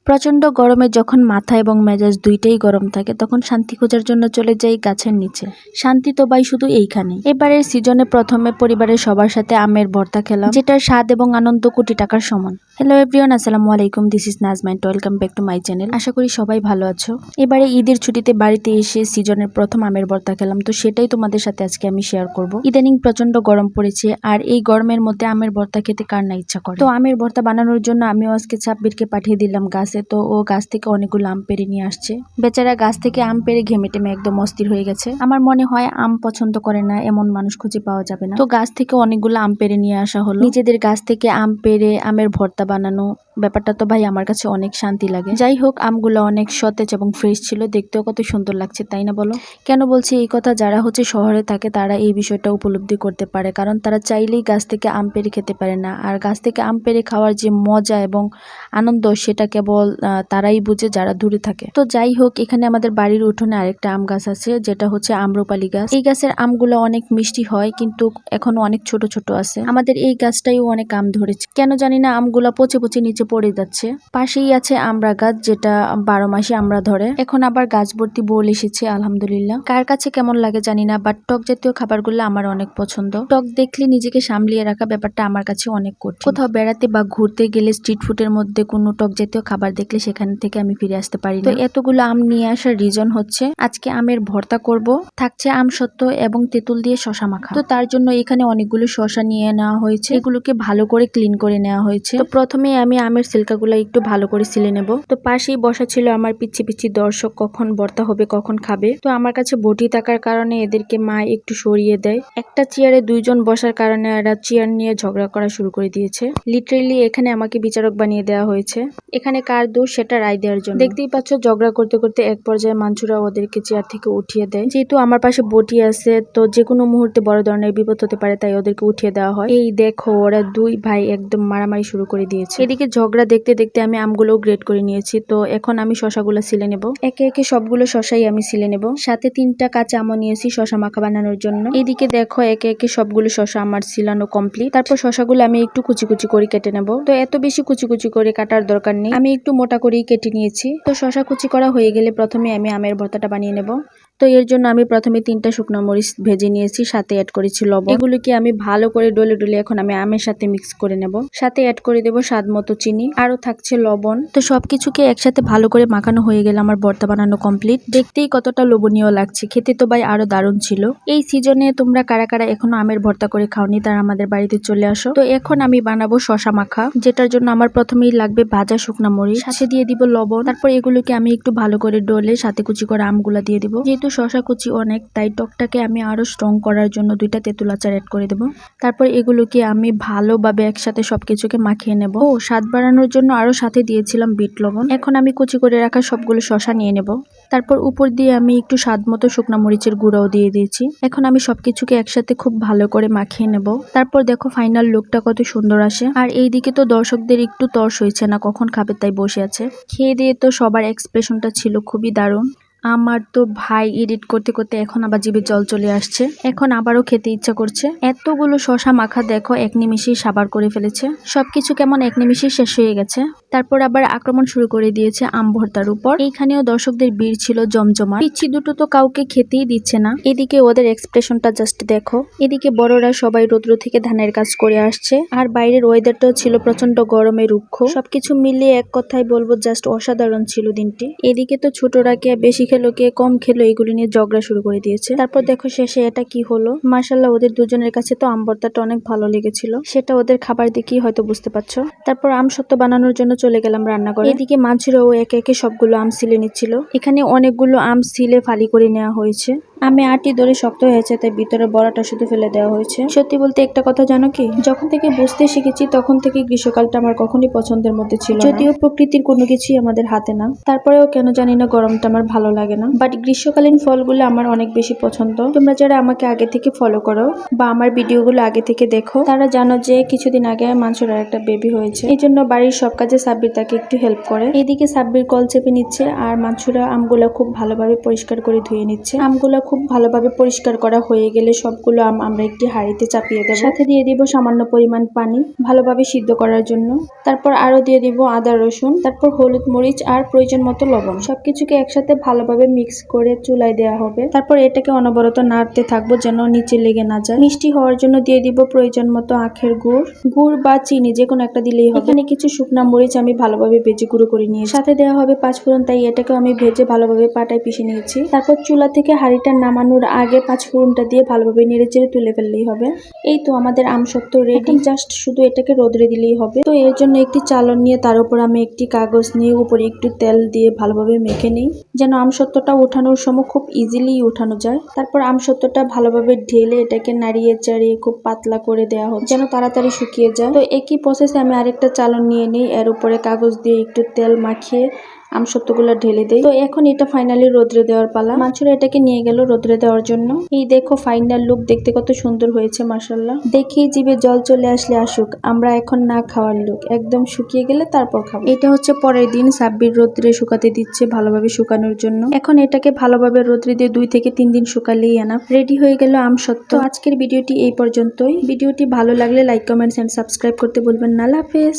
প্রচন্ড গরমে যখন মাথা এবং মেজাজ দুইটাই গরম থাকে তখন শান্তি খোঁজার জন্য চলে যাই গাছের নিচে। শান্তি তো ভাই শুধু এইখানে। এবারের সিজনে প্রথমে পরিবারের সবার সাথে আমের ভর্তা খেলাম, যেটার স্বাদ এবং আনন্দ কোটি টাকার সমান। হ্যালো এভরিওয়ান, আসসালামু আলাইকুম, this is Nazmain, welcome back to my channel. আশা করি সবাই ভালো আছো। এবারে ঈদের ছুটিতে বাড়িতে এসে সিজনের প্রথম আমের ভর্তা খেলাম, তো সেটাই তোমাদের সাথে আজকে আমি শেয়ার করব। ইদানিং প্রচন্ড গরম পড়েছে, আর এই গরমের মধ্যে আমের ভর্তা খেতে কার না ইচ্ছা করে। তো আমের ভর্তা বানানোর জন্য আমিও আজকে সাব্বিরকে পাঠিয়ে দিলাম গাছে। তো ও গাছ থেকে অনেকগুলো আম পেড়ে নিয়ে আসছে। বেচারা গাছ থেকে আম পেড়ে ঘেমে টেমে একদম অস্থির হয়ে গেছে। আমার মনে হয় আম পছন্দ করে না এমন মানুষ খুঁজে পাওয়া যাবে না। তো গাছ থেকে অনেকগুলো আম পেড়ে নিয়ে আসা হলো। নিজেদের গাছ থেকে আম পেড়ে আমের ভর্তা বানানো, ব্যাপারটা তো ভাই আমার কাছে অনেক শান্তি লাগে। যাই হোক, আমগুলো অনেক সতেজ এবং ফ্রেশ ছিল, দেখতেও কত সুন্দর লাগছে, তাই না বলো? কেন বলছি এই কথা, যারা হচ্ছে শহরে থাকে তারা এই বিষয়টা উপলব্ধি করতে পারে, কারণ তারা চাইলেই গাছ থেকে আম পেড়ে খেতে পারে না। আর গাছ থেকে আম পেড়ে খাওয়ার যে মজা এবং আনন্দ, সেটা কেবল তারাই বুঝে যারা দূরে থাকে। তো যাই হোক, এখানে আমাদের বাড়ির উঠোনে আরেকটা আম গাছ আছে, যেটা হচ্ছে আম্রপালি গাছ। এই গাছের আমগুলো অনেক মিষ্টি হয়, কিন্তু এখনো অনেক ছোট ছোট আছে। আমাদের এই গাছটাইও অনেক আম ধরেছে, কেন জানি না আমগুলা পচে পচে নিচে পড়ে যাচ্ছে। পাশেই আছে আমড়া গাছ, যেটা 12 মাসে আমড়া ধরে। এখন আবার গাছ ভর্তি বোল এসেছে, আলহামদুলিল্লাহ। কার কাছে কেমন লাগে জানি না, বাট টক জাতীয় খাবারগুলো আমার অনেক পছন্দ। টক দেখলে নিজেকে সামলিয়ে রাখা ব্যাপারটা আমার কাছে অনেক কঠিন। কোথাও বেড়াতে বা ঘুরতে গেলে স্ট্রিট ফুডের মধ্যে কোনো টক জাতীয় খাবার দেখলে সেখান থেকে আমি ফিরে আসতে পারি না। তো এতগুলো আম নিয়ে আসার রিজন হচ্ছে আজকে আমের ভর্তা করব, থাকছে আম সত্ত্ব এবং তেঁতুল দিয়ে শশা মাখা। তো তার জন্য এখানে অনেকগুলো শশা নিয়ে নেওয়া হয়েছে, এগুলোকে ভালো করে ক্লিন করে নেওয়া হয়েছে। তো প্রথমে আমি আমের সিল্কাগুলো একটু ভালো করে ছিলে নেব। তো পাশেই বসা ছিল আমার পিচ্ছি পিচ্ছি দর্শক, কখন ভর্তা হবে কখন খাবে। তো আমার কাছে বটি থাকার কারণে এদেরকে মা একটু সরিয়ে দেয়। একটা চেয়ারে দুইজন বসার কারণে এরা চেয়ার নিয়ে ঝগড়া করা শুরু করে দিয়েছে। লিটারেলি এখানে আমাকে বিচারক বানিয়ে দেওয়া হয়েছে। এখানে কার দোষ সেটা রায় দেওয়ার জন্য। দেখতেই পাচ্ছ, ঝগড়া করতে করতে এক পর্যায়ে মাঞ্চুরা ওদেরকে চেয়ার থেকে উঠিয়ে দেয়। যেহেতু আমার পাশে বটি আছে, তো যে কোনো মুহূর্তে বড় ধরনের বিপদ হতে পারে, তাই ওদেরকে উঠিয়ে দেওয়া হয়। এই দেখো, ওরা দুই ভাই একদম মারামারি শুরু করে দিয়েছে। এদিকে ঝগড়া দেখতে দেখতে আমি আমগুলো গ্রেড করে নিয়েছি। তো এখন আমি শশাগুলো ছিলে নেব। একে একে সবগুলো শশাই আমি ছিলে নেব। সাথে 3টা কাঁচা আমও নিয়েছি শশা মাখা বানানোর জন্য। এইদিকে দেখো, একে একে সবগুলো শশা আমার ছিলানো কমপ্লিট। তারপর শশাগুলো আমি একটু কুচি কুচি করে কেটে নেব। তো এত বেশি কুচি কুচি করে কাটার দরকার নেই, আমি একটু মোটা করেই কেটে নিয়েছি। তো শশা কুচি করা হয়ে গেলে প্রথমে আমি আমের ভর্তাটা বানিয়ে নেব। তো এর জন্য আমি প্রথমে 3টা শুকনো মরিচ ভেজে নিয়েছি, সাথে অ্যাড করেছি লবণ। এগুলোকে আমি ভালো করে ডলে ডলে এখন আমি আমের সাথে মিক্স করে নেব। সাথে অ্যাড করে দেব স্বাদ মতো চিনি, আরো থাকছে লবণ। তো সবকিছুকে একসাথে ভালো করে মাখানো হয়ে গেলে আমার ভর্তা বানানো কমপ্লিট। দেখতেই কতটা লোভনীয় লাগছে, খেতে তো ভাই আরো দারুণ ছিল। এই সিজনে তোমরা কারা কারা এখনো আমের ভর্তা করে খাওনি, তারা আমাদের বাড়িতে চলে আসো। তো এখন আমি বানাবো শশা মাখা, যেটার জন্য আমার প্রথমেই লাগবে ভাজা শুকনা মরিচ, সাথে দিয়ে দিব লবণ। তারপর এগুলোকে আমি একটু ভালো করে ডলে সাথে কুচি করে আমগুলা দিয়ে দিব। যেহেতু শশা কুচি অনেক, তাই টকটাকে আমি আরো স্ট্রং করার জন্য 2টা তেঁতুল আচার অ্যাড করে দেব। তারপর এগুলোকে আমি ভালোভাবে একসাথে সবকিছুকে মাখিয়ে নেব। ও স্বাদ বাড়ানোর জন্য আরো সাথে দিয়েছিলাম বিট লবণ। এখন আমি কুচি করে রাখা সবগুলো শশা নিয়ে নেব। তারপর উপর দিয়ে আমি একটু স্বাদ মতো শুকনা মরিচের গুঁড়াও দিয়ে দিয়েছি। এখন আমি সবকিছুকে একসাথে খুব ভালো করে মাখিয়ে নেব। তারপর দেখো ফাইনাল লুকটা কত সুন্দর আসে। আর এইদিকে তো দর্শকদের একটু তর্স হয়েছে না কখন খাবে, তাই বসে আছে। খেয়ে দিয়ে তো সবার এক্সপ্রেশনটা ছিল খুবই দারুণ। আমার তো ভাই এডিট করতে করতে এখন আবার জিভে জল চলে আসছে, এখন আবারও খেতে ইচ্ছা করছে। এতগুলো শশা মাখা দেখো এক নিমিষেই সাবার করে ফেলেছে, সবকিছু কেমন এক নিমিষেই শেষ হয়ে গেছে। তারপর আবার আক্রমণ শুরু করে দিয়েছে আম ভর্তার উপর। এইখানেও দর্শকদের ভিড় ছিল জমজমা। পিচ্ছি দুটো তো কাউকে খেতেই দিচ্ছে না। এদিকে ওদের এক্সপ্রেশনটা জাস্ট দেখো। এদিকে বড়রা সবাই রৌদ্র থেকে ধানের কাজ করে আসছে, আর বাইরের ওয়েদারটাও ছিল প্রচন্ড গরমে রুক্ষ। সবকিছু মিলিয়ে এক কথায় বলবো জাস্ট অসাধারণ ছিল দিনটি। এদিকে তো ছোটরা কে বেশি খেলো কে কম খেলো, এগুলো নিয়ে ঝগড়া শুরু করে দিয়েছে। তারপর দেখো শেষে এটা কি হলো। মাশাআল্লাহ, ওদের দুজনের কাছে তো আম ভর্তাটা অনেক ভালো লেগেছিল, সেটা ওদের খাবার দেখেই হয়তো বুঝতে পারছো। তারপর আম সত্ত্ব বানানোর জন্য চলে গেলাম রান্নাঘরে। এদিকে মাঝিরাও একে একে সবগুলো আম ছিলে নিচ্ছিল। এখানে অনেকগুলো আম ছিলে ফালি করে নেওয়া হয়েছে। আমে আটি ধরে শক্ত হয়েছে, তাই ভিতরে বড়াটা শুধু ফেলে দেওয়া হয়েছে। সত্যি বলতে একটা কথা জানো কি, যখন থেকে বুঝতে শিখেছি তখন থেকে গ্রীষ্মকালটা আমার কখনোই পছন্দের মধ্যে ছিল না। যদিও প্রকৃতির কোনো কিছুই আমাদের হাতে না, তারপরেও কেন জানি না গরমটা আমার ভালো লাগে না। বাট গ্রীষ্মকালীন ফলগুলো আমার অনেক বেশি পছন্দ। তোমরা যারা আমাকে আগে থেকে ফলো করো বা আমার ভিডিওগুলো আগে থেকে দেখো, তারা জানো যে কিছুদিন আগে মানসুরার একটা বেবি হয়েছে। এই জন্য বাড়ির সব কাজে সাব্বির তাকে একটু হেল্প করে। এদিকে সাব্বির কল চেপে নিচ্ছে, আর মানসুরা আমগুলো খুব ভালোভাবে পরিষ্কার করে ধুয়ে নিচ্ছে। আমগুলো খুব ভালোভাবে পরিষ্কার করা হয়ে গেলে সবগুলো আম আমরা একটি হাঁড়িতে চাপিয়ে দেব। সাথে দিয়ে দিব সামান্য পরিমাণ পানি ভালোভাবে সিদ্ধ করার জন্য। তারপর আরো দিয়ে দিব আদা রসুন, তারপর হলুদ মরিচ আর প্রয়োজন মতো লবণ। সবকিছুকে একসাথে ভালোভাবে মিক্স করে চুলায় দেওয়া হবে। তারপর এটাকে অনবরত নাড়তে থাকবো যেন নিচে লেগে না যায়। মিষ্টি হওয়ার জন্য দিয়ে দিব প্রয়োজন মতো আখের গুড় বা চিনি, যে কোনো একটা দিলেই হবে। এখানে কিছু শুকনা মরিচ আমি ভালোভাবে ভেজে গুঁড়ো করে নিয়েছি। সাথে দেওয়া হবে পাঁচফোড়ন, তাই এটাকেও আমি ভেজে ভালোভাবে পাটায় পিষে নিয়েছি। তারপর চুলা থেকে হাঁড়িটা নামানোর আগে পাঁচফোড়নটা দিয়ে ভালোভাবে নেড়েচেড়ে তুলে ফেললেই হবে। এই তো আমাদের আমসত্ত্ব রেডি, জাস্ট শুধু এটাকে রোদরে দিলেই হবে। তো এর জন্য একটি চালন নিয়ে তার উপর আমি একটি কাগজ নিয়ে উপরে একটু তেল দিয়ে ভালোভাবে মেখে নিই, যেন আমসত্ত্বটা ওঠানোর সময় খুব ইজিলি উঠানো যায়। তারপর আমসত্ত্বটা ভালোভাবে ঢেলে এটাকে নাড়িয়ে চাড়িয়ে খুব পাতলা করে দেওয়া হচ্ছে যেন তাড়াতাড়ি শুকিয়ে যায়। তো একই প্রসেসে আমি আরেকটা চালন নিয়ে নিই, এর উপরে কাগজ দিয়ে একটু তেল মাখিয়ে আমসত্ত্বগুলো ঢেলে দেই। তো এখন এটা ফাইনালি রোদ্রে দেওয়ার পালা। মাছুরা এটাকে নিয়ে গেল রোদ্রে দেওয়ার জন্য। এই দেখো ফাইনাল লুক, দেখতে কত সুন্দর হয়েছে মাশাআল্লাহ। দেখেই জিভে জল চলে আসলে আসুক, আমরা এখন না খাওয়ার লুক, একদম শুকিয়ে গেলে তারপর খাবো। এটা হচ্ছে পরের দিন সাব্বির রোদ্রে শুকাতে দিচ্ছে ভালোভাবে শুকানোর জন্য। এখন এটাকে ভালোভাবে রোদ্রে দিয়ে 2 থেকে 3 দিন শুকালেই এনাফ। রেডি হয়ে গেল আমসত্ত্ব। আজকের ভিডিওটি এই পর্যন্তই। ভিডিওটি ভালো লাগলে লাইক, কমেন্টস এন্ড সাবস্ক্রাইব করতে বলবেন না। আল্লাহ হাফেজ।